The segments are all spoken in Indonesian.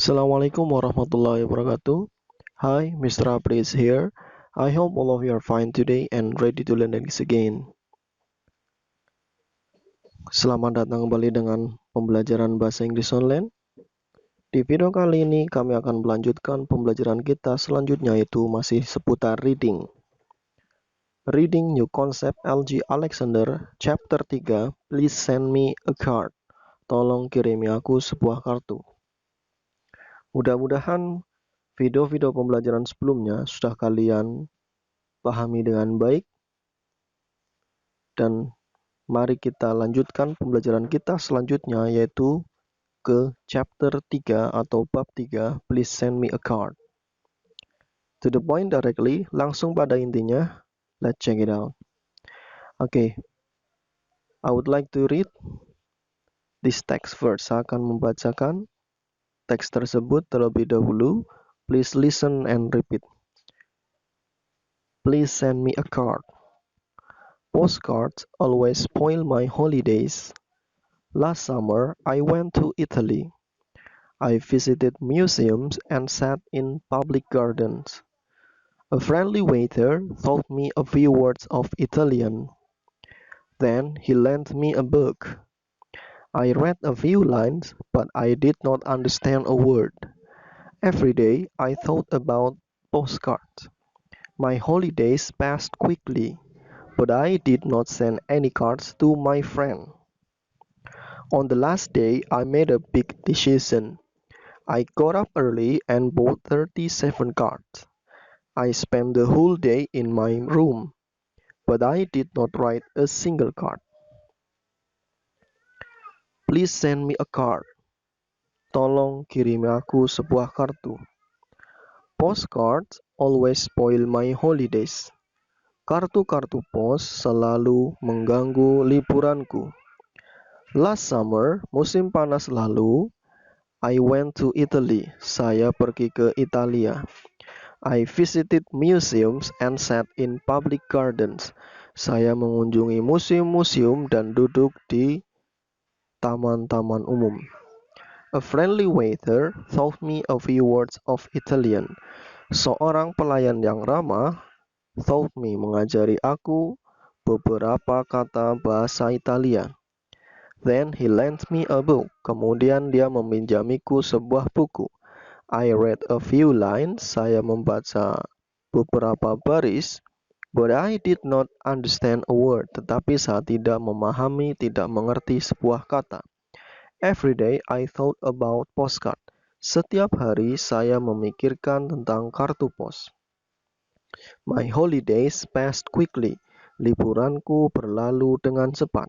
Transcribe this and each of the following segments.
Assalamualaikum warahmatullahi wabarakatuh. Hi, Mr. Apri is here. I hope all of you are fine today and ready to learn English again. Selamat datang kembali dengan pembelajaran bahasa Inggris online. Di video kali ini kami akan melanjutkan pembelajaran kita selanjutnya, yaitu masih seputar reading. Reading New Concept LG Alexander Chapter 3. Please send me a card. Tolong kirimi aku sebuah kartu. Mudah-mudahan video-video pembelajaran sebelumnya sudah kalian pahami dengan baik, dan mari kita lanjutkan pembelajaran kita selanjutnya, yaitu ke chapter 3 atau bab 3, Please send me a card. To the point directly, langsung pada intinya. Let's check it out. Okay, I would like to read this text first. Saya akan membacakan teks tersebut terlebih dahulu. Please listen and repeat. Please send me a card. Postcards always spoil my holidays. Last summer, I went to Italy. I visited museums and sat in public gardens. A friendly waiter taught me a few words of Italian. Then he lent me a book. I read a few lines, but I did not understand a word. Every day I thought about postcards. My holidays passed quickly, but I did not send any cards to my friend. On the last day, I made a big decision. I got up early and bought 37 cards. I spent the whole day in my room, but I did not write a single card. Please send me a card. Tolong kirimi aku sebuah kartu. Postcards always spoil my holidays. Kartu-kartu pos selalu mengganggu liburanku. Last summer, musim panas lalu, I went to Italy. Saya pergi ke Italia. I visited museums and sat in public gardens. Saya mengunjungi museum-museum dan duduk di taman-taman umum. A friendly waiter taught me a few words of Italian. Seorang pelayan yang ramah taught me mengajari aku beberapa kata bahasa Italia. Then he lent me a book. Kemudian dia meminjamiku sebuah buku. I read a few lines. Saya membaca beberapa baris. But I did not understand a word. Tetapi saya tidak memahami, tidak mengerti sebuah kata. Every day I thought about postcard. Setiap hari saya memikirkan tentang kartu pos. My holidays passed quickly. Liburanku berlalu dengan cepat.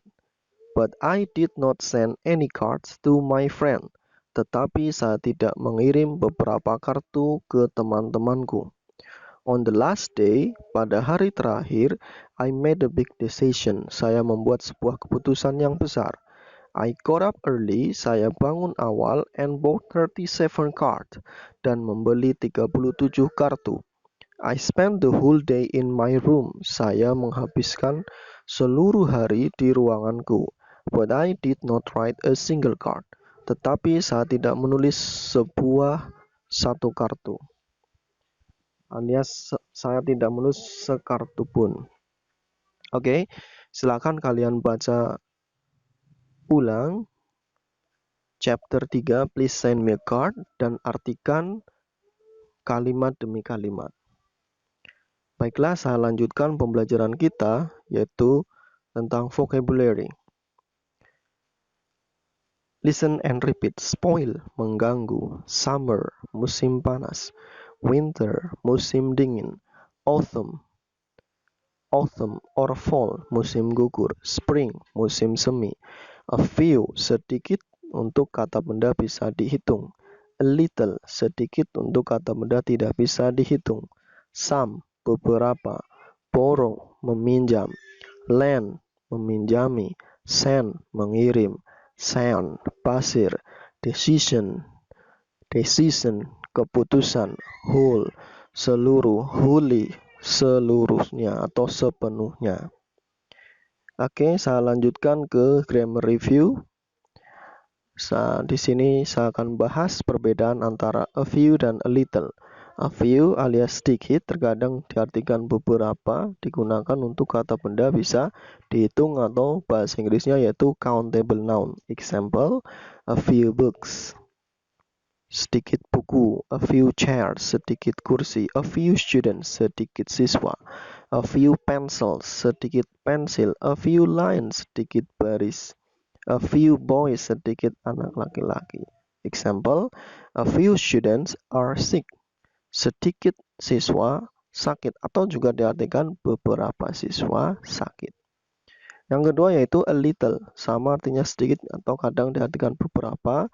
But I did not send any cards to my friend. Tetapi saya tidak mengirim beberapa kartu ke teman-temanku. On the last day, pada hari terakhir, I made a big decision. Saya membuat sebuah keputusan yang besar. I got up early, saya bangun awal, and bought 37 cards, dan membeli 37 kartu. I spent the whole day in my room. Saya menghabiskan seluruh hari di ruanganku. But I did not write a single card. Tetapi saya tidak menulis satu kartu. Alias saya tidak menulis sekartu pun. Oke, silakan kalian baca ulang chapter 3, Please send me a card, dan artikan kalimat demi kalimat. Baiklah, saya lanjutkan pembelajaran kita, yaitu tentang vocabulary. Listen and repeat. Spoil, mengganggu. Summer, musim panas. Winter, musim dingin. Autumn or fall, musim gugur. Spring, musim semi. A few, sedikit, untuk kata benda bisa dihitung. A little, sedikit, untuk kata benda tidak bisa dihitung. Some, beberapa. Borrow, meminjam. Lend, meminjami. Send, mengirim. Sand, pasir. Decision, keputusan. Whole, seluruh. Wholly, seluruhnya atau sepenuhnya. Oke, saya lanjutkan ke grammar review. Di sini saya akan bahas perbedaan antara a few dan a little. A few alias sedikit terkadang diartikan beberapa, digunakan untuk kata benda bisa dihitung atau bahasa Inggrisnya yaitu countable noun. Example, a few books. Sedikit buku, a few chairs, sedikit kursi, a few students, sedikit siswa, a few pencils, sedikit pensil, a few lines, sedikit baris, a few boys, sedikit anak laki-laki. Example, a few students are sick, sedikit siswa sakit, atau juga diartikan beberapa siswa sakit. Yang kedua yaitu a little, sama artinya sedikit atau kadang diartikan beberapa,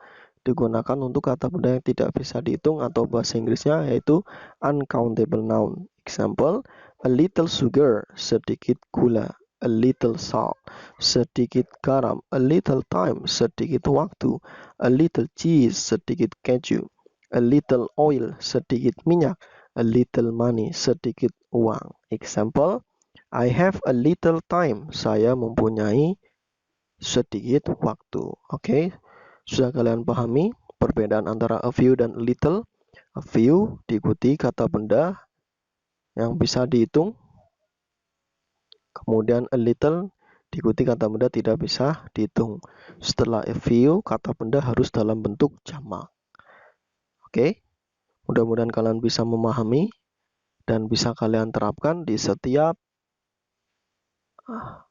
digunakan untuk kata benda yang tidak bisa dihitung atau bahasa Inggrisnya yaitu uncountable noun. Example, a little sugar, sedikit gula, a little salt, sedikit garam, a little time, sedikit waktu, a little cheese, sedikit keju, a little oil, sedikit minyak, a little money, sedikit uang. Example, I have a little time, saya mempunyai sedikit waktu. Oke, sudah kalian pahami perbedaan antara a few dan a little? A few diikuti kata benda yang bisa dihitung, kemudian a little diikuti kata benda tidak bisa dihitung. Setelah a few, kata benda harus dalam bentuk jamak. Oke, mudah-mudahan kalian bisa memahami dan bisa kalian terapkan di setiap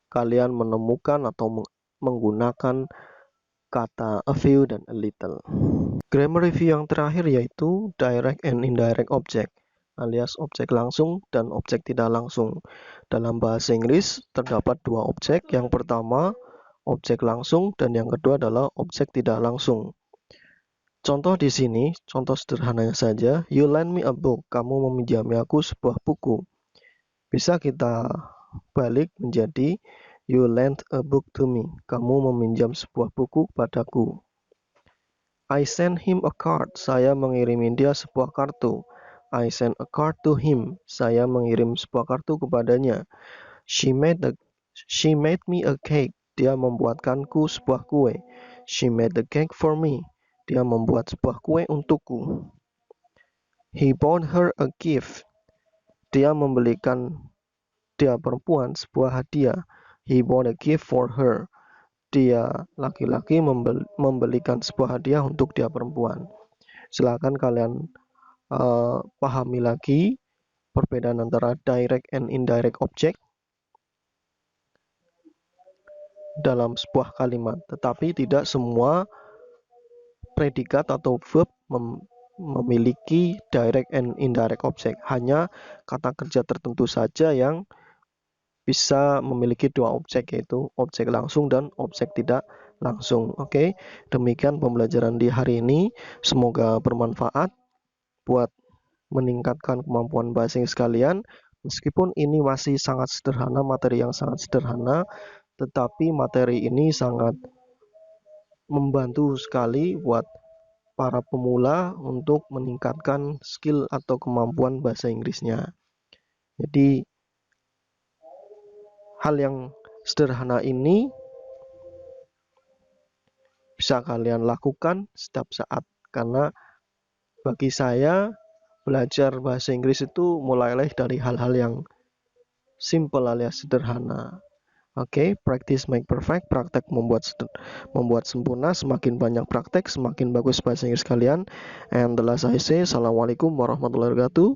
kalian menemukan atau menggunakan kata a few dan a little. Grammar review yang terakhir yaitu direct and indirect object, alias objek langsung dan objek tidak langsung. Dalam bahasa Inggris terdapat dua objek, yang pertama objek langsung dan yang kedua adalah objek tidak langsung. Contoh di sini, contoh sederhananya saja, you lend me a book, kamu meminjami aku sebuah buku. Bisa kita balik menjadi you lent a book to me, kamu meminjam sebuah buku padaku. I sent him a card, saya mengirimi dia sebuah kartu. I sent a card to him, saya mengirim sebuah kartu kepadanya. She made me a cake, dia membuatkanku sebuah kue. She made the cake for me, dia membuat sebuah kue untukku. He bought her a gift, dia membelikan dia perempuan sebuah hadiah. He bought a gift for her, dia laki-laki membelikan sebuah hadiah untuk dia perempuan. Silakan kalian pahami lagi perbedaan antara direct and indirect object dalam sebuah kalimat, tetapi tidak semua predikat atau verb memiliki direct and indirect object. Hanya kata kerja tertentu saja yang bisa memiliki dua objek, yaitu objek langsung dan objek tidak langsung. Oke, demikian pembelajaran di hari ini. Semoga bermanfaat buat meningkatkan kemampuan bahasa Inggris kalian. Meskipun ini masih sangat sederhana, materi yang sangat sederhana, tetapi materi ini sangat membantu sekali buat para pemula untuk meningkatkan skill atau kemampuan bahasa Inggrisnya. Jadi hal yang sederhana ini bisa kalian lakukan setiap saat, karena bagi saya belajar bahasa Inggris itu mulailah dari hal-hal yang simple alias sederhana. Oke, practice make perfect, praktek membuat sempurna. Semakin banyak praktek, semakin bagus bahasa Inggris kalian. And the last I say, assalamualaikum warahmatullahi wabarakatuh.